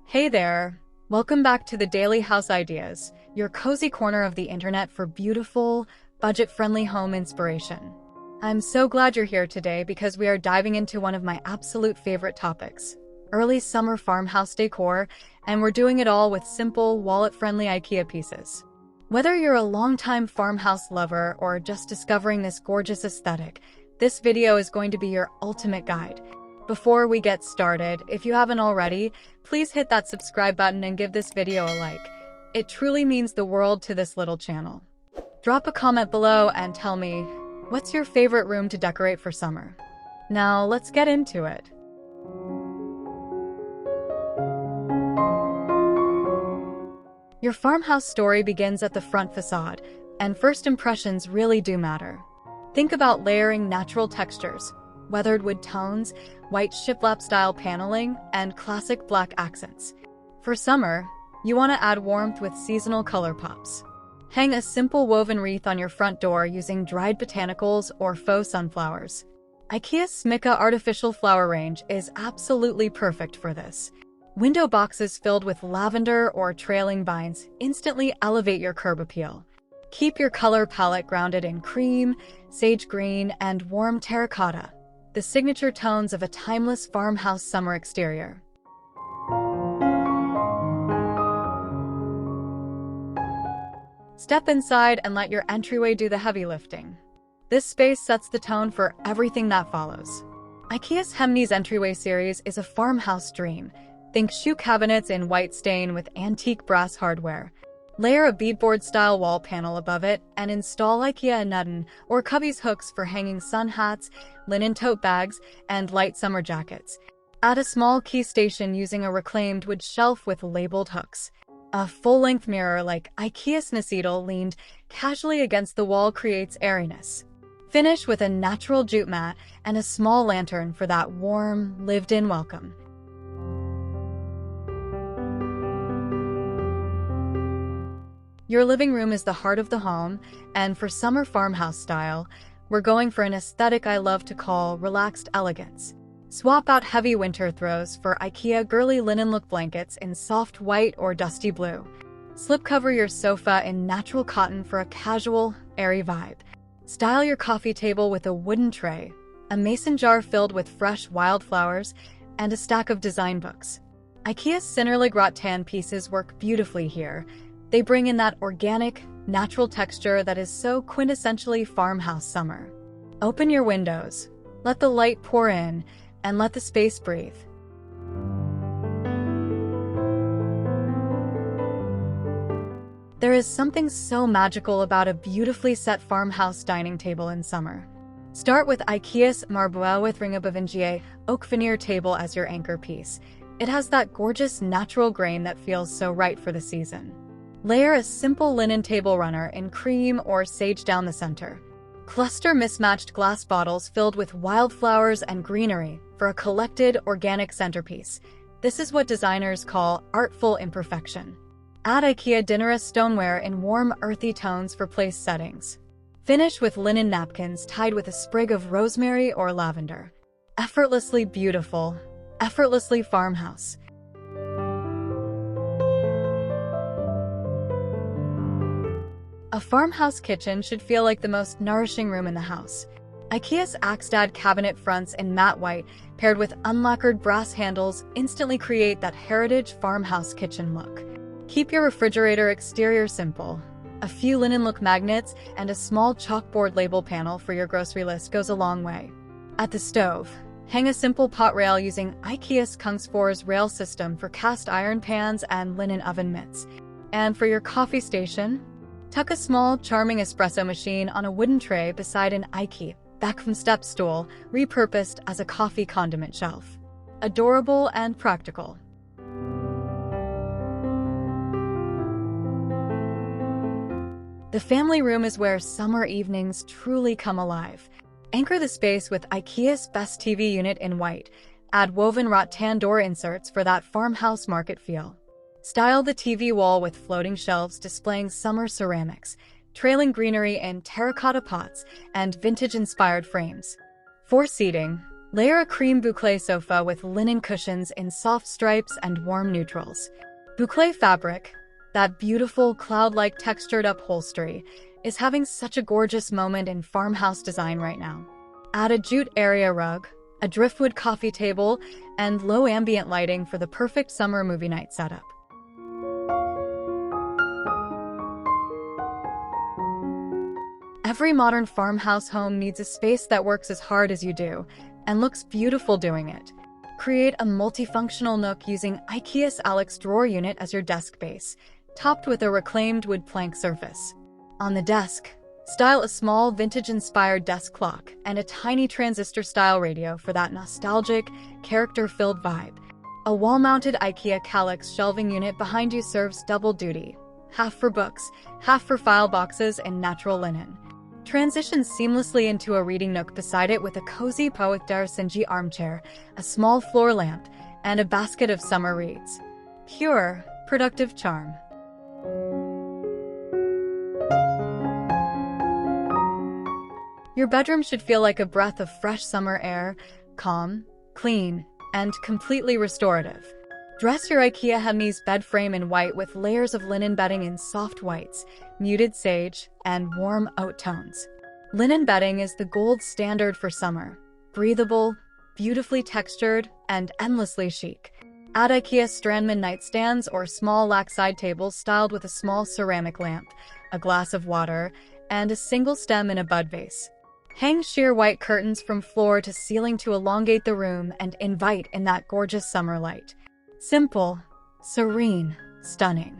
Hey there! Welcome back to the Daily House Ideas, your cozy corner of the internet for beautiful, budget-friendly home inspiration. I'm so glad you're here today because we are diving into one of my absolute favorite topics, early summer farmhouse decor, and we're doing it all with simple, wallet-friendly IKEA pieces. Whether you're a longtime farmhouse lover or just discovering this gorgeous aesthetic, this video is going to be your ultimate guide. Before we get started, if you haven't already, please hit that subscribe button and give this video a like. It truly means the world to this little channel. Drop a comment below and tell me, what's your favorite room to decorate for summer? Now, let's get into it. Your farmhouse story begins at the front facade, and first impressions really do matter. Think about layering natural textures, weathered wood tones, white shiplap-style paneling, and classic black accents. For summer, you want to add warmth with seasonal color pops. Hang a simple woven wreath on your front door using dried botanicals or faux sunflowers. IKEA's Smyka artificial flower range is absolutely perfect for this. Window boxes filled with lavender or trailing vines instantly elevate your curb appeal. Keep your color palette grounded in cream, sage green, and warm terracotta, the signature tones of a timeless farmhouse summer exterior. Step inside and let your entryway do the heavy lifting. This space sets the tone for everything that follows. IKEA's Hemnes entryway series is a farmhouse dream. Think shoe cabinets in white stain with antique brass hardware. Layer a beadboard-style wall panel above it and install IKEA Nudden or Cubby's hooks for hanging sun hats, linen tote bags, and light summer jackets. Add a small key station using a reclaimed wood shelf with labeled hooks. A full-length mirror like IKEA's Snåsidel leaned casually against the wall creates airiness. Finish with a natural jute mat and a small lantern for that warm, lived-in welcome. Your living room is the heart of the home, and for summer farmhouse style, we're going for an aesthetic I love to call relaxed elegance. Swap out heavy winter throws for IKEA girly linen look blankets in soft white or dusty blue. Slipcover your sofa in natural cotton for a casual, airy vibe. Style your coffee table with a wooden tray, a mason jar filled with fresh wildflowers, and a stack of design books. IKEA's Cinderlig rattan pieces work beautifully here. They bring in that organic, natural texture that is so quintessentially farmhouse summer. Open your windows, let the light pour in, and let the space breathe. There is something so magical about a beautifully set farmhouse dining table in summer. Start with IKEA's Marble with Ringabovingier oak veneer table as your anchor piece. It has that gorgeous natural grain that feels so right for the season. Layer a simple linen table runner in cream or sage down the center. Cluster mismatched glass bottles filled with wildflowers and greenery for a collected, organic centerpiece. This is what designers call artful imperfection. Add IKEA Dinnerist stoneware in warm, earthy tones for place settings. Finish with linen napkins tied with a sprig of rosemary or lavender. Effortlessly beautiful, effortlessly farmhouse. A farmhouse kitchen should feel like the most nourishing room in the house. IKEA's Axtad cabinet fronts in matte white, paired with unlacquered brass handles, instantly create that heritage farmhouse kitchen look. Keep your refrigerator exterior simple. A few linen look magnets and a small chalkboard label panel for your grocery list goes a long way. At the stove, hang a simple pot rail using IKEA's Kungsfors rail system for cast iron pans and linen oven mitts. And for your coffee station, tuck a small, charming espresso machine on a wooden tray beside an IKEA back from step stool, repurposed as a coffee condiment shelf. Adorable and practical. The family room is where summer evenings truly come alive. Anchor the space with IKEA's best TV unit in white. Add woven rattan door inserts for that farmhouse market feel. Style the TV wall with floating shelves displaying summer ceramics, trailing greenery in terracotta pots, and vintage-inspired frames. For seating, Layer a cream boucle sofa with linen cushions in soft stripes and warm neutrals. Boucle fabric, that beautiful cloud-like textured upholstery, is having such a gorgeous moment in farmhouse design right now. Add a jute area rug, a driftwood coffee table, and low ambient lighting for the perfect summer movie night setup. Every modern farmhouse home needs a space that works as hard as you do, and looks beautiful doing it. Create a multifunctional nook using IKEA's Alex drawer unit as your desk base, topped with a reclaimed wood plank surface. On the desk, style a small vintage-inspired desk clock and a tiny transistor-style radio for that nostalgic, character-filled vibe. A wall-mounted IKEA Kallax shelving unit behind you serves double duty, half for books, half for file boxes and natural linen. Transition seamlessly into a reading nook beside it with a cozy Poet Darsenji armchair, a small floor lamp, and a basket of summer reads. Pure, productive charm. Your bedroom should feel like a breath of fresh summer air, calm, clean, and completely restorative. Dress your IKEA Hermes bed frame in white with layers of linen bedding in soft whites, muted sage, and warm oat tones. Linen bedding is the gold standard for summer. Breathable, beautifully textured, and endlessly chic. Add IKEA Strandman nightstands or small lac side tables styled with a small ceramic lamp, a glass of water, and a single stem in a bud vase. Hang sheer white curtains from floor to ceiling to elongate the room and invite in that gorgeous summer light. Simple, serene, stunning.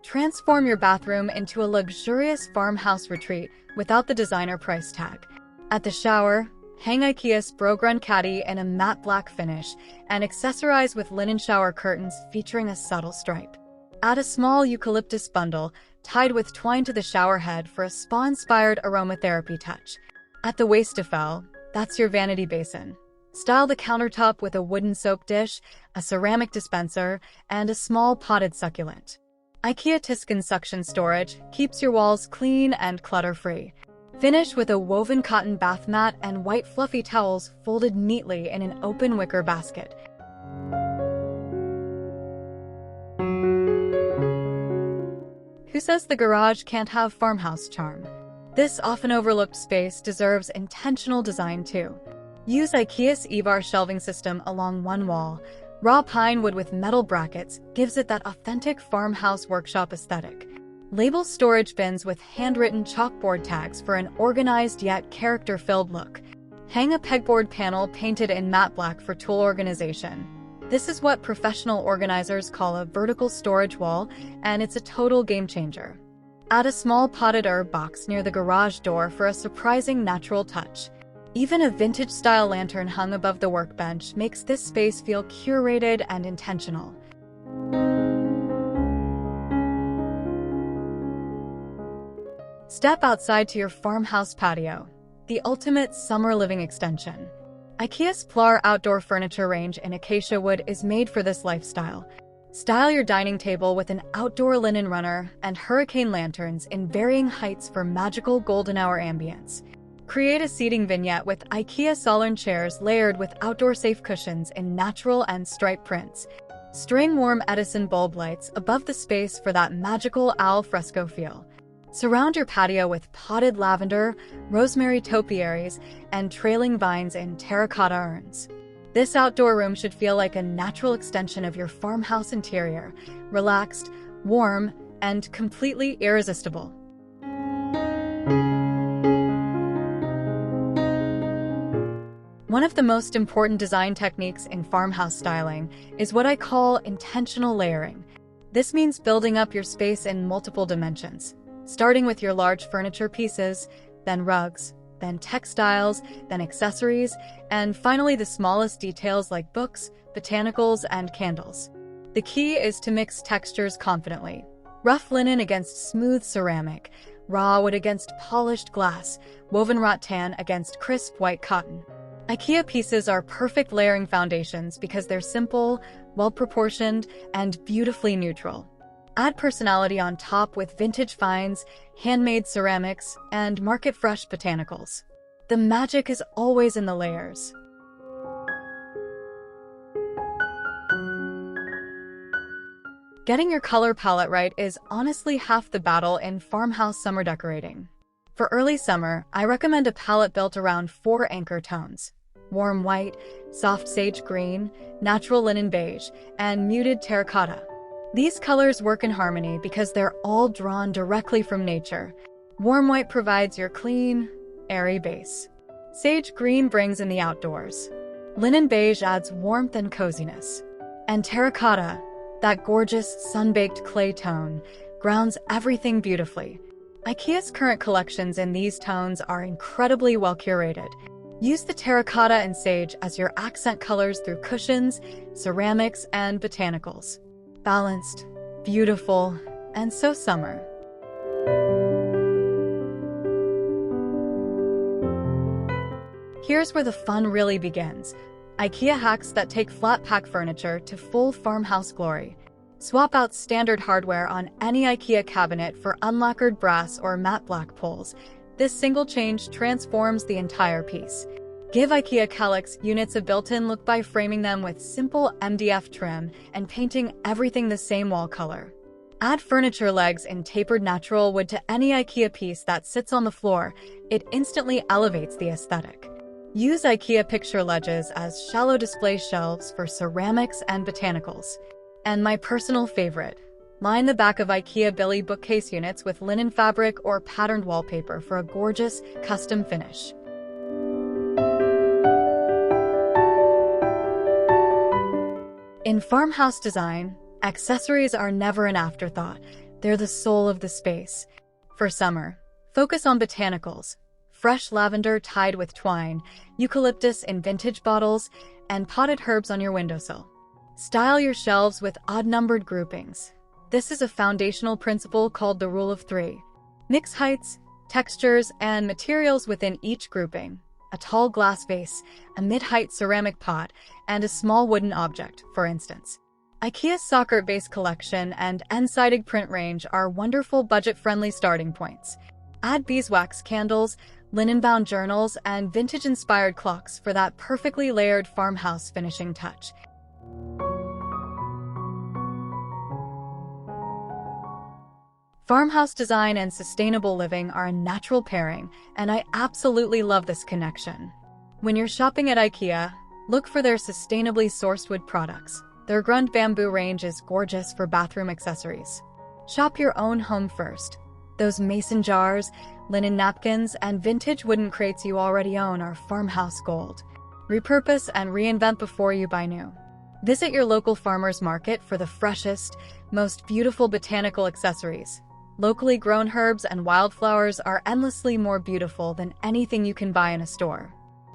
Transform your bathroom into a luxurious farmhouse retreat without the designer price tag. At the shower, hang IKEA's Brogrund caddy in a matte black finish and accessorize with linen shower curtains featuring a subtle stripe. Add a small eucalyptus bundle tied with twine to the shower head for a spa-inspired aromatherapy touch. At the Wastafel, that's your vanity basin. Style the countertop with a wooden soap dish, a ceramic dispenser, and a small potted succulent. IKEA Tisken suction storage keeps your walls clean and clutter-free. Finish with a woven cotton bath mat and white fluffy towels folded neatly in an open wicker basket. Who says the garage can't have farmhouse charm? This often overlooked space deserves intentional design too. Use IKEA's E-bar shelving system along one wall. Raw pine wood with metal brackets gives it that authentic farmhouse workshop aesthetic. Label storage bins with handwritten chalkboard tags for an organized yet character-filled look. Hang a pegboard panel painted in matte black for tool organization. This is what professional organizers call a vertical storage wall, and it's a total game changer. Add a small potted herb box near the garage door for a surprising natural touch. Even a vintage-style lantern hung above the workbench makes this space feel curated and intentional. Step outside to your farmhouse patio, the ultimate summer living extension. IKEA's Plar outdoor furniture range in acacia wood is made for this lifestyle. Style your dining table with an outdoor linen runner and hurricane lanterns in varying heights for magical golden hour ambience. Create a seating vignette with IKEA Solern chairs layered with outdoor-safe cushions in natural and striped prints. String warm Edison bulb lights above the space for that magical al fresco feel. Surround your patio with potted lavender, rosemary topiaries, and trailing vines in terracotta urns. This outdoor room should feel like a natural extension of your farmhouse interior, relaxed, warm, and completely irresistible. One of the most important design techniques in farmhouse styling is what I call intentional layering. This means building up your space in multiple dimensions, starting with your large furniture pieces, then rugs, then textiles, then accessories, and finally the smallest details like books, botanicals, and candles. The key is to mix textures confidently. Rough linen against smooth ceramic, raw wood against polished glass, woven rattan against crisp white cotton. IKEA pieces are perfect layering foundations because they're simple, well-proportioned, and beautifully neutral. Add personality on top with vintage finds, handmade ceramics, and market-fresh botanicals. The magic is always in the layers. Getting your color palette right is honestly half the battle in farmhouse summer decorating. For early summer, I recommend a palette built around 4 anchor tones: warm white, soft sage green, natural linen beige, and muted terracotta. These colors work in harmony because they're all drawn directly from nature. Warm white provides your clean, airy base. Sage green brings in the outdoors. Linen beige adds warmth and coziness. And terracotta, that gorgeous sun-baked clay tone, grounds everything beautifully. IKEA's current collections in these tones are incredibly well curated. Use the terracotta and sage as your accent colors through cushions, ceramics, and botanicals. Balanced, beautiful, and so summer. Here's where the fun really begins. IKEA hacks that take flat pack furniture to full farmhouse glory. Swap out standard hardware on any IKEA cabinet for unlacquered brass or matte black poles. This single change transforms the entire piece. Give IKEA Kallax units a built-in look by framing them with simple MDF trim and painting everything the same wall color. Add furniture legs in tapered natural wood to any IKEA piece that sits on the floor. It instantly elevates the aesthetic. Use IKEA picture ledges as shallow display shelves for ceramics and botanicals. And my personal favorite, line the back of IKEA Billy bookcase units with linen fabric or patterned wallpaper for a gorgeous, custom finish. In farmhouse design, accessories are never an afterthought. They're the soul of the space. For summer, focus on botanicals. Fresh lavender tied with twine, eucalyptus in vintage bottles, and potted herbs on your windowsill. Style your shelves with odd-numbered groupings. This is a foundational principle called the Rule of 3. Mix heights, textures, and materials within each grouping. A tall glass vase, a mid-height ceramic pot, and a small wooden object, for instance. IKEA's soccer base collection and N-sided print range are wonderful budget-friendly starting points. Add beeswax candles, linen-bound journals, and vintage-inspired clocks for that perfectly layered farmhouse finishing touch. Farmhouse design and sustainable living are a natural pairing, and I absolutely love this connection. When you're shopping at IKEA, look for their sustainably sourced wood products. Their Grund bamboo range is gorgeous for bathroom accessories. Shop your own home first. Those mason jars, linen napkins, and vintage wooden crates you already own are farmhouse gold. Repurpose and reinvent before you buy new. Visit your local farmer's market for the freshest, most beautiful botanical accessories. Locally grown herbs and wildflowers are endlessly more beautiful than anything you can buy in a store.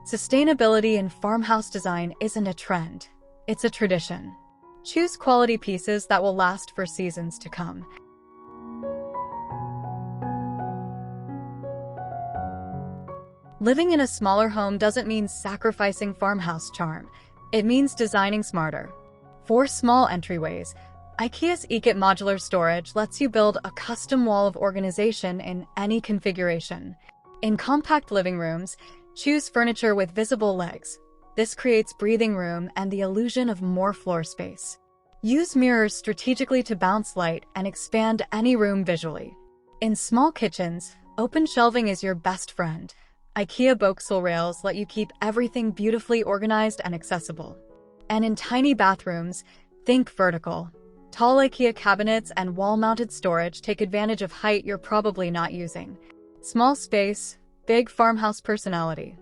Sustainability in farmhouse design isn't a trend, it's a tradition. Choose quality pieces that will last for seasons to come. Living in a smaller home doesn't mean sacrificing farmhouse charm. It means designing smarter. 4 small entryways. IKEA's IKEA modular storage lets you build a custom wall of organization in any configuration. In compact living rooms, choose furniture with visible legs. This creates breathing room and the illusion of more floor space. Use mirrors strategically to bounce light and expand any room visually. In small kitchens, open shelving is your best friend. IKEA Boxel rails let you keep everything beautifully organized and accessible. And in tiny bathrooms, think vertical. Tall IKEA cabinets and wall-mounted storage take advantage of height you're probably not using. Small space, big farmhouse personality.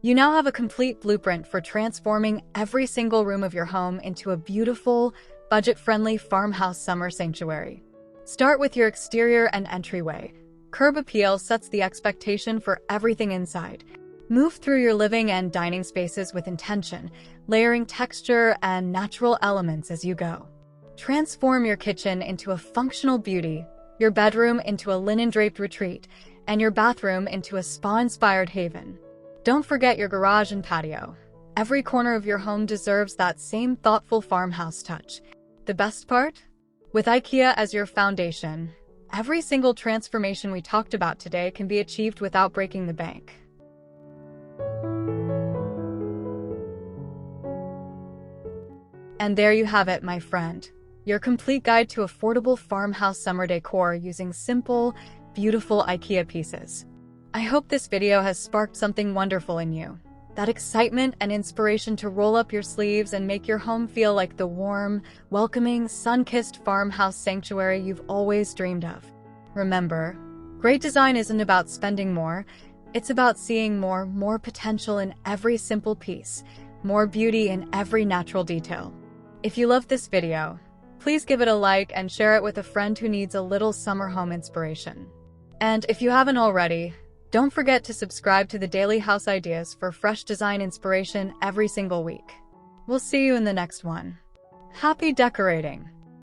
You now have a complete blueprint for transforming every single room of your home into a beautiful, budget-friendly farmhouse summer sanctuary. Start with your exterior and entryway. Curb appeal sets the expectation for everything inside. Move through your living and dining spaces with intention, layering texture and natural elements as you go. Transform your kitchen into a functional beauty, your bedroom into a linen-draped retreat, and your bathroom into a spa-inspired haven. Don't forget your garage and patio. Every corner of your home deserves that same thoughtful farmhouse touch. The best part? With IKEA as your foundation, every single transformation we talked about today can be achieved without breaking the bank. And there you have it, my friend. Your complete guide to affordable farmhouse summer decor using simple, beautiful IKEA pieces. I hope this video has sparked something wonderful in you. That excitement and inspiration to roll up your sleeves and make your home feel like the warm, welcoming, sun-kissed farmhouse sanctuary you've always dreamed of. Remember, great design isn't about spending more, it's about seeing more potential in every simple piece, more beauty in every natural detail. If you loved this video, please give it a like and share it with a friend who needs a little summer home inspiration. And if you haven't already, don't forget to subscribe to the Daily House Ideas for fresh design inspiration every single week. We'll see you in the next one. Happy decorating!